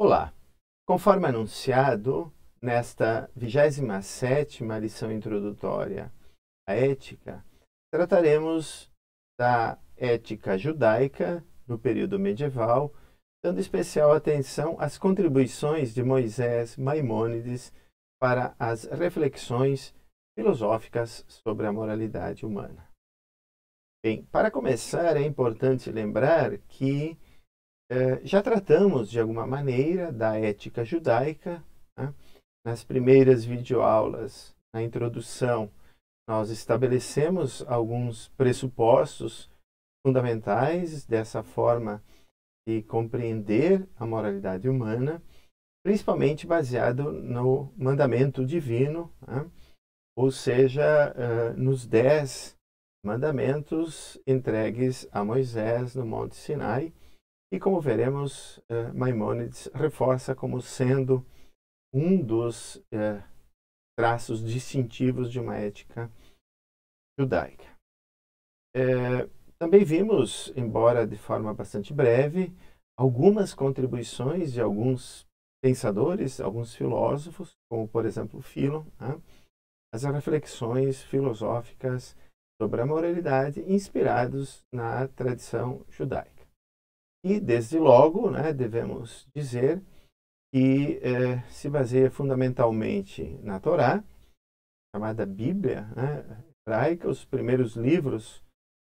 Olá! Conforme anunciado, nesta 27ª lição introdutória à ética, trataremos da ética judaica no período medieval, dando especial atenção às contribuições de Moisés Maimônides para as reflexões filosóficas sobre a moralidade humana. Bem, para começar, é importante lembrar que já tratamos, de alguma maneira, da ética judaica, né? Nas primeiras videoaulas, na introdução, nós estabelecemos alguns pressupostos fundamentais dessa forma de compreender a moralidade humana, principalmente baseado no mandamento divino, né? Ou seja, nos 10 mandamentos entregues a Moisés no Monte Sinai, e como veremos, Maimônides reforça como sendo um dos traços distintivos de uma ética judaica. Também vimos, embora de forma bastante breve, algumas contribuições de alguns pensadores, alguns filósofos, como por exemplo Philon, né? As reflexões filosóficas sobre a moralidade inspirados na tradição judaica. E, desde logo, né, devemos dizer que se baseia fundamentalmente na Torá, chamada Bíblia, né, hebraica, os primeiros livros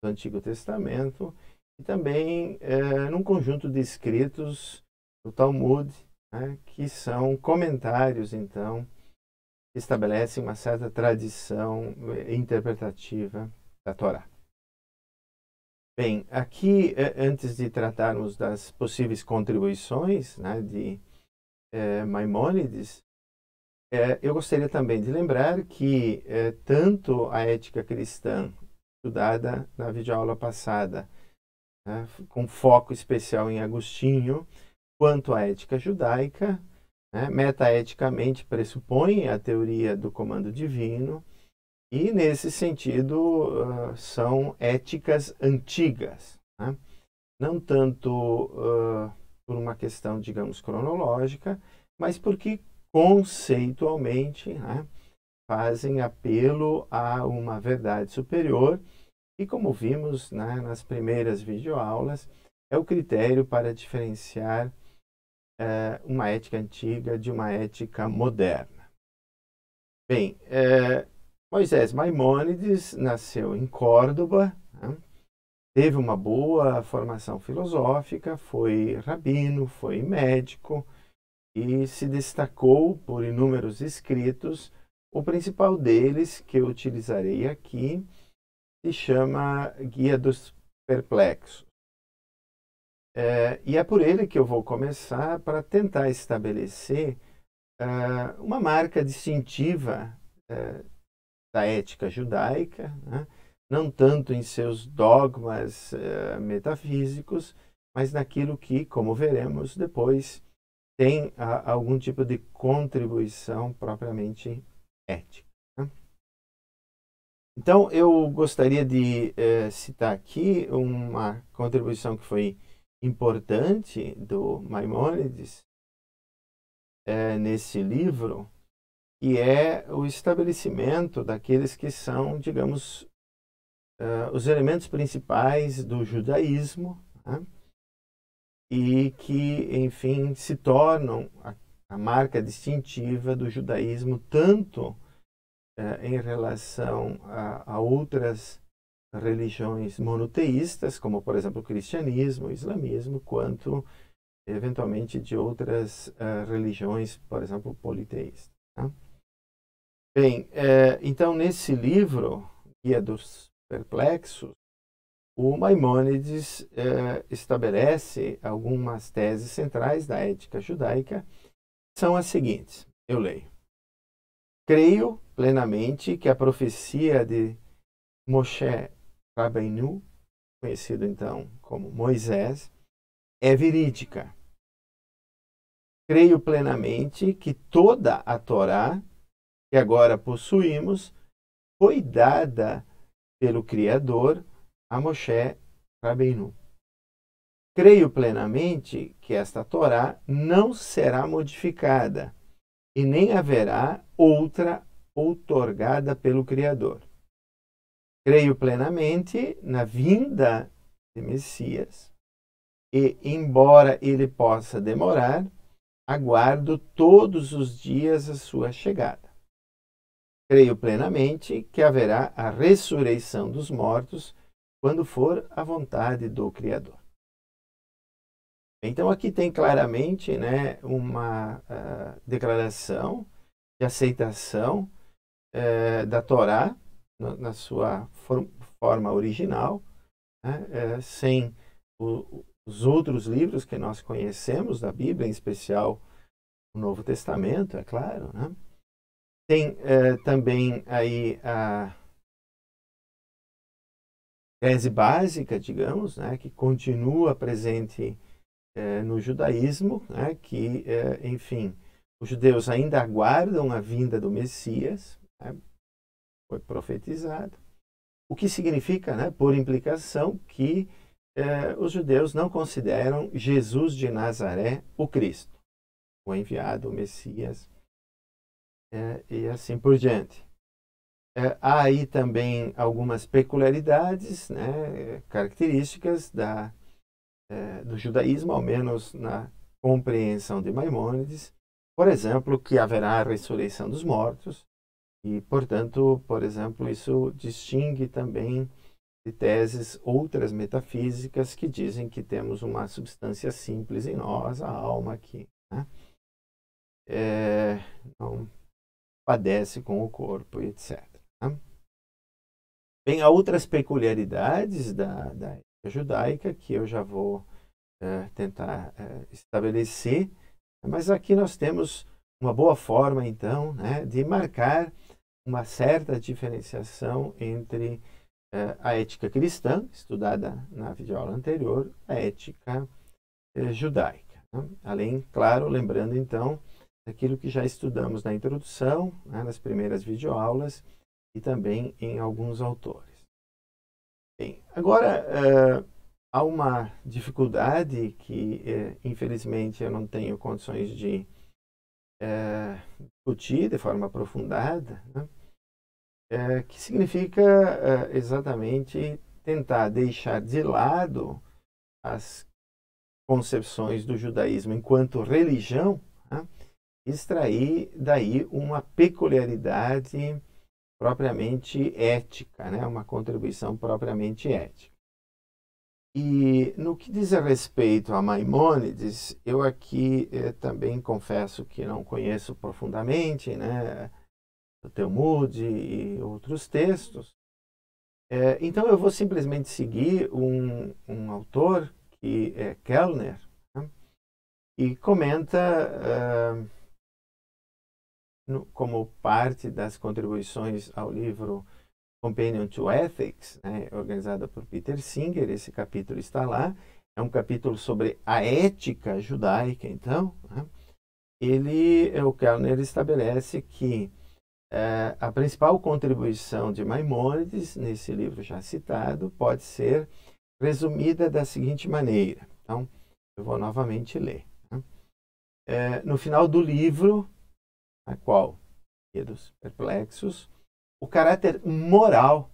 do Antigo Testamento, e também num conjunto de escritos do Talmud, né, que são comentários, então, que estabelecem uma certa tradição interpretativa da Torá. Bem, aqui, antes de tratarmos das possíveis contribuições, né, de Maimônides, eu gostaria também de lembrar que tanto a ética cristã, estudada na videoaula passada, né, com foco especial em Agostinho, quanto a ética judaica, né, metaeticamente pressupõe a teoria do comando divino, e, nesse sentido, são éticas antigas, né? Não tanto por uma questão, digamos, cronológica, mas porque conceitualmente, né, fazem apelo a uma verdade superior e, como vimos, né, nas primeiras videoaulas, é o critério para diferenciar uma ética antiga de uma ética moderna. Bem, Moisés Maimônides nasceu em Córdoba, né? Teve uma boa formação filosófica, foi rabino, foi médico e se destacou por inúmeros escritos. O principal deles, que eu utilizarei aqui, se chama Guia dos Perplexos. E é por ele que eu vou começar para tentar estabelecer uma marca distintiva da ética judaica, né? Não tanto em seus dogmas metafísicos, mas naquilo que, como veremos depois, tem algum tipo de contribuição propriamente ética, né? Então, eu gostaria de citar aqui uma contribuição que foi importante do Maimônides nesse livro, que é o estabelecimento daqueles que são, digamos, os elementos principais do judaísmo, né? E que, enfim, se tornam a marca distintiva do judaísmo, tanto em relação a outras religiões monoteístas, como, por exemplo, o cristianismo, o islamismo, quanto, eventualmente, de outras religiões, por exemplo, politeístas, né? Bem, então, nesse livro, Guia dos Perplexos, o Maimônides estabelece algumas teses centrais da ética judaica, que são as seguintes. Eu leio. Creio plenamente que a profecia de Moshe Rabbeinu, conhecido então como Moisés, é verídica. Creio plenamente que toda a Torá que agora possuímos foi dada pelo Criador a Moshe Rabbeinu. creio plenamente que esta Torá não será modificada e nem haverá outra outorgada pelo Criador. Creio plenamente na vinda de Messias e, embora ele possa demorar, aguardo todos os dias a sua chegada. Creio plenamente que haverá a ressurreição dos mortos quando for a vontade do Criador. Então aqui tem claramente, né, uma declaração de aceitação da Torá na sua forma original, né, sem os outros livros que nós conhecemos da Bíblia, em especial o Novo Testamento, é claro, né? Tem também aí a tese básica, digamos, né, que continua presente no judaísmo, né, que, enfim, os judeus ainda aguardam a vinda do Messias, né, foi profetizado, o que significa, né, por implicação, que os judeus não consideram Jesus de Nazaré o Cristo, o enviado, o Messias, e assim por diante. Há aí também algumas peculiaridades, né, características do judaísmo, ao menos na compreensão de Maimônides. Por exemplo, que haverá a ressurreição dos mortos e, portanto, por exemplo, isso distingue também de teses outras metafísicas que dizem que temos uma substância simples em nós, a alma aqui, né? Não padece com o corpo, etc. Né? Bem, há outras peculiaridades da ética judaica que eu já vou tentar estabelecer, mas aqui nós temos uma boa forma, então, né, de marcar uma certa diferenciação entre a ética cristã, estudada na videoaula anterior, a ética judaica. Né? Além, claro, lembrando, então, daquilo que já estudamos na introdução, né, nas primeiras videoaulas e também em alguns autores. Bem, agora, há uma dificuldade que, infelizmente, eu não tenho condições de discutir de forma aprofundada, né? Que significa exatamente tentar deixar de lado as concepções do judaísmo enquanto religião, né? Extrair daí uma peculiaridade propriamente ética, né? Uma contribuição propriamente ética. E no que diz a respeito a Maimônides, eu aqui também confesso que não conheço profundamente, né, o Talmud e outros textos. Então eu vou simplesmente seguir um autor que é Kellner, né, e comenta, como parte das contribuições ao livro Companion to Ethics, né, organizada por Peter Singer, esse capítulo está lá, é um capítulo sobre a ética judaica, então, né, o Kellner estabelece que a principal contribuição de Maimônides, nesse livro já citado, pode ser resumida da seguinte maneira. Então, eu vou novamente ler. Né? No final do livro, a qual dos perplexos, o caráter moral,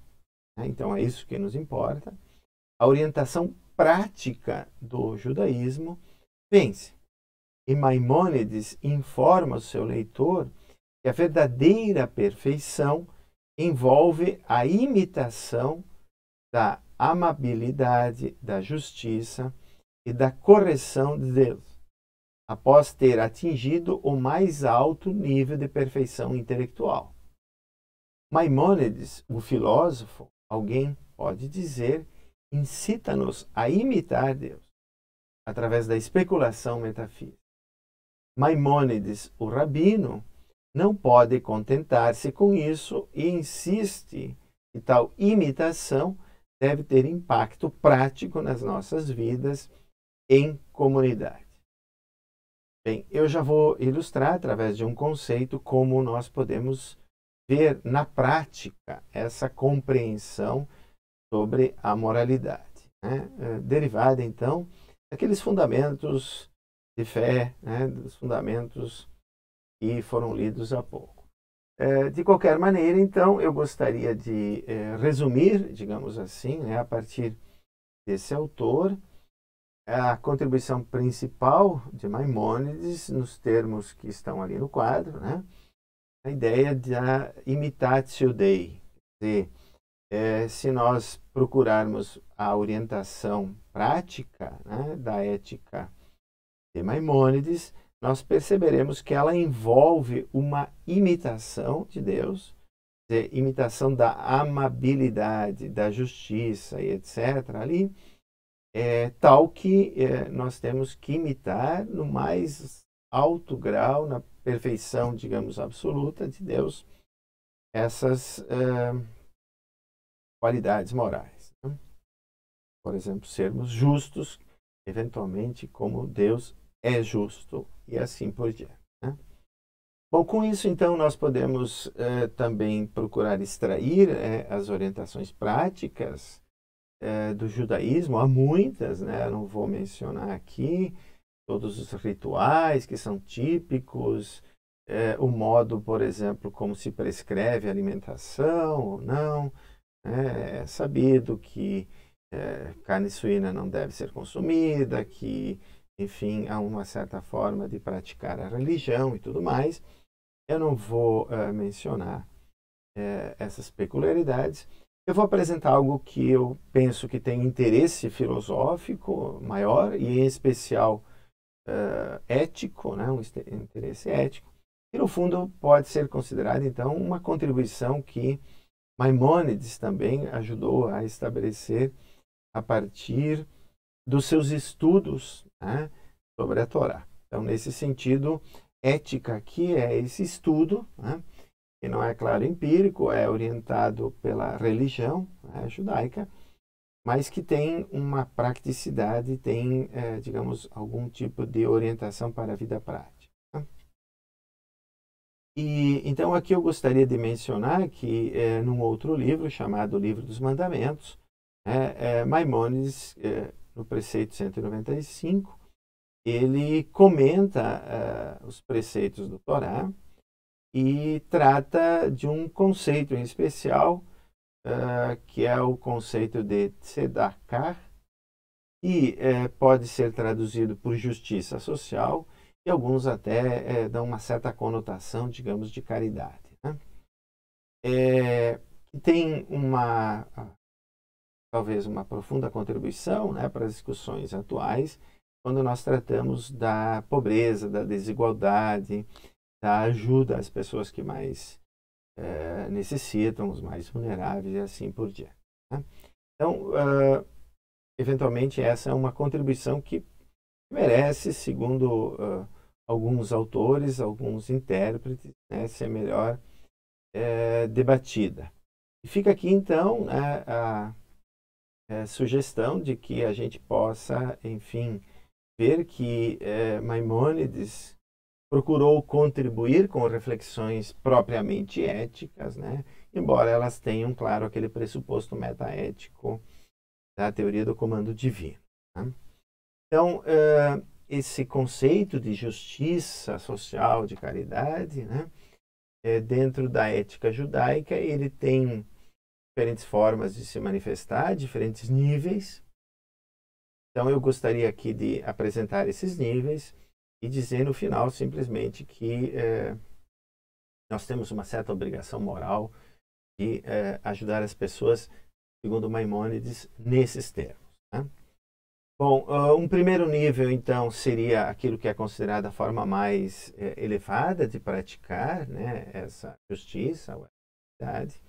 né? Então é isso que nos importa, a orientação prática do judaísmo vence. E Maimônides informa o seu leitor que a verdadeira perfeição envolve a imitação da amabilidade, da justiça e da correção de Deus, após ter atingido o mais alto nível de perfeição intelectual. Maimônides, o filósofo, alguém pode dizer, incita-nos a imitar Deus através da especulação metafísica. Maimônides, o rabino, não pode contentar-se com isso e insiste que tal imitação deve ter impacto prático nas nossas vidas em comunidade. Bem, eu já vou ilustrar através de um conceito como nós podemos ver na prática essa compreensão sobre a moralidade, né? Derivada, então, aqueles fundamentos de fé, né, dos fundamentos que foram lidos há pouco. De qualquer maneira, então, eu gostaria de resumir, digamos assim, né, a partir desse autor, a contribuição principal de Maimônides, nos termos que estão ali no quadro, né, a ideia da imitatio Dei. Quer dizer, se nós procurarmos a orientação prática, né, da ética de Maimônides, nós perceberemos que ela envolve uma imitação de Deus, imitação da amabilidade, da justiça e etc. ali, tal que nós temos que imitar no mais alto grau, na perfeição, digamos, absoluta de Deus, essas qualidades morais. Né? Por exemplo, sermos justos, eventualmente, como Deus é justo, e assim por diante. Né? Bom, com isso, então, nós podemos também procurar extrair as orientações práticas do judaísmo. Há muitas, né? Eu não vou mencionar aqui todos os rituais que são típicos, o modo, por exemplo, como se prescreve a alimentação ou não. É sabido que carne suína não deve ser consumida, que, enfim, há uma certa forma de praticar a religião e tudo mais. Eu não vou mencionar essas peculiaridades. Eu vou apresentar algo que eu penso que tem interesse filosófico maior e, em especial, ético, né? Um interesse ético, e, no fundo, pode ser considerado, então, uma contribuição que Maimônides também ajudou a estabelecer a partir dos seus estudos, né, sobre a Torá. Então, nesse sentido, ética aqui é esse estudo, né, que não é, claro, empírico, é orientado pela religião, né, judaica, mas que tem uma praticidade, tem, digamos, algum tipo de orientação para a vida prática. Né? E então aqui eu gostaria de mencionar que num outro livro chamado Livro dos Mandamentos, Maimônides, no preceito 195, ele comenta os preceitos do Torá e trata de um conceito em especial, que é o conceito de tzedakah, e pode ser traduzido por justiça social, e alguns até dão uma certa conotação, digamos, de caridade. Né? Tem talvez uma profunda contribuição, né, para as discussões atuais, quando nós tratamos da pobreza, da desigualdade, da ajuda às pessoas que mais necessitam, os mais vulneráveis e assim por diante. Né? Então, eventualmente, essa é uma contribuição que merece, segundo alguns autores, alguns intérpretes, né, ser melhor debatida. E fica aqui, então, a sugestão de que a gente possa, enfim, ver que Maimônides procurou contribuir com reflexões propriamente éticas, né, embora elas tenham, claro, aquele pressuposto metaético da teoria do comando divino. Né? Então, esse conceito de justiça social, de caridade, né, dentro da ética judaica, ele tem diferentes formas de se manifestar, diferentes níveis. Então, eu gostaria aqui de apresentar esses níveis e dizer no final simplesmente que nós temos uma certa obrigação moral de ajudar as pessoas, segundo Maimônides, nesses termos. Né? Bom, um primeiro nível, então, seria aquilo que é considerado a forma mais elevada de praticar, né, essa justiça, a verdade,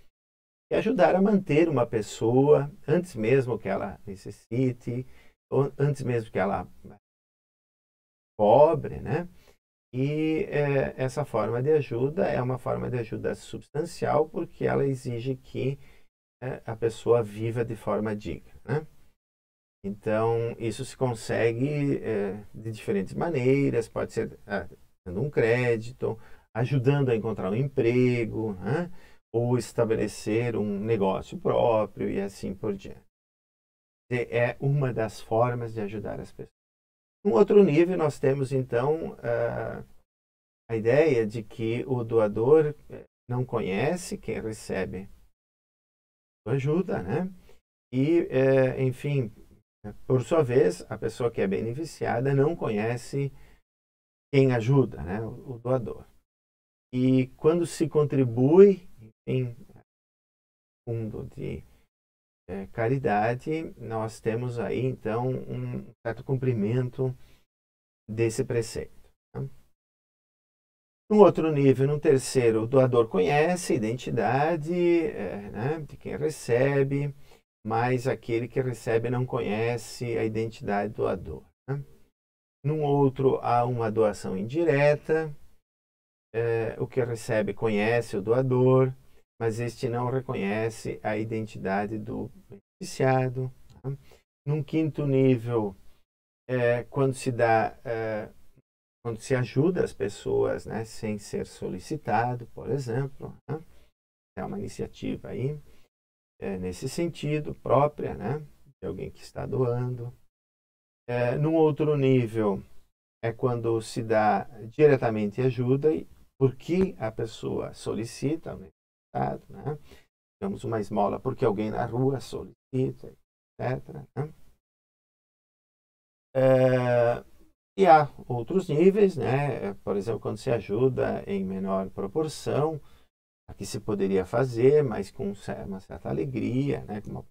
e ajudar a manter uma pessoa antes mesmo que ela necessite, ou antes mesmo que ela pobre, né? E essa forma de ajuda é uma forma de ajuda substancial, porque ela exige que a pessoa viva de forma digna, né? Então, isso se consegue de diferentes maneiras, pode ser dando um crédito, ajudando a encontrar um emprego, né? Ou estabelecer um negócio próprio e assim por diante. É uma das formas de ajudar as pessoas. Um outro nível, nós temos, então, a ideia de que o doador não conhece quem recebe ajuda, né? E, enfim, por sua vez, a pessoa que é beneficiada não conhece quem ajuda, né? O doador. E quando se contribui em fundo de caridade, nós temos aí, então, um certo cumprimento desse preceito. Né? Num outro nível, no terceiro, o doador conhece a identidade né, de quem recebe, mas aquele que recebe não conhece a identidade do doador. Né? Num outro, há uma doação indireta, o que recebe conhece o doador, mas este não reconhece a identidade do beneficiado. Né? Num quinto nível, quando se dá, quando se ajuda as pessoas, né, sem ser solicitado, por exemplo, né? É uma iniciativa aí nesse sentido própria, né, de alguém que está doando. Num outro nível é quando se dá diretamente ajuda porque a pessoa solicita, né? Digamos, uma esmola porque alguém na rua solicita, etc. Né? E há outros níveis, né? Por exemplo, quando se ajuda em menor proporção, aqui se poderia fazer, mas com uma certa alegria, né? Com uma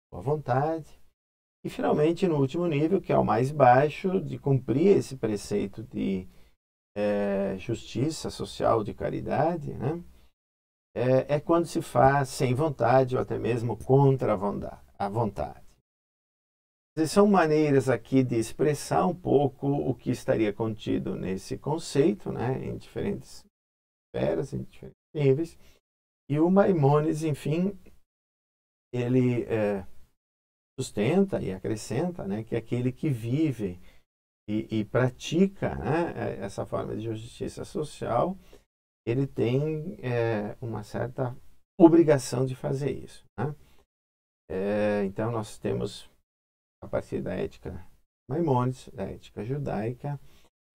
boa vontade. E, finalmente, no último nível, que é o mais baixo, de cumprir esse preceito de justiça social, de caridade, né? É quando se faz sem vontade ou até mesmo contra a vontade. São maneiras aqui de expressar um pouco o que estaria contido nesse conceito, né? Em diferentes esferas, em diferentes níveis. E o Maimônides, enfim, ele sustenta e acrescenta, né, que aquele que vive e pratica, né, essa forma de justiça social, ele tem uma certa obrigação de fazer isso. Né? Então, nós temos, a partir da ética Maimônides, da ética judaica,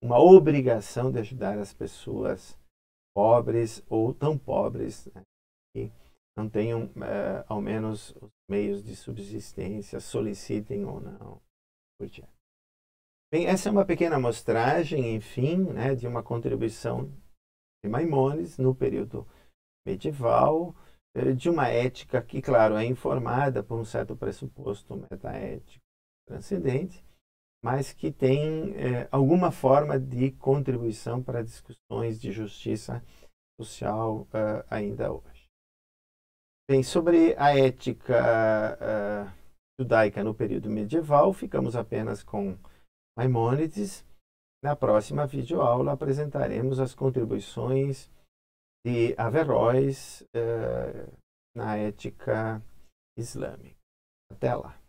uma obrigação de ajudar as pessoas pobres ou tão pobres, né, que não tenham, ao menos, os meios de subsistência, solicitem ou não. Por diante. Bem, essa é uma pequena amostragem, enfim, né, de uma contribuição de Maimônides no período medieval, de uma ética que, claro, é informada por um certo pressuposto metaético transcendente, mas que tem alguma forma de contribuição para discussões de justiça social ainda hoje. Bem, sobre a ética judaica no período medieval, ficamos apenas com Maimônides. Na próxima videoaula apresentaremos as contribuições de Averroes na ética islâmica. Até lá!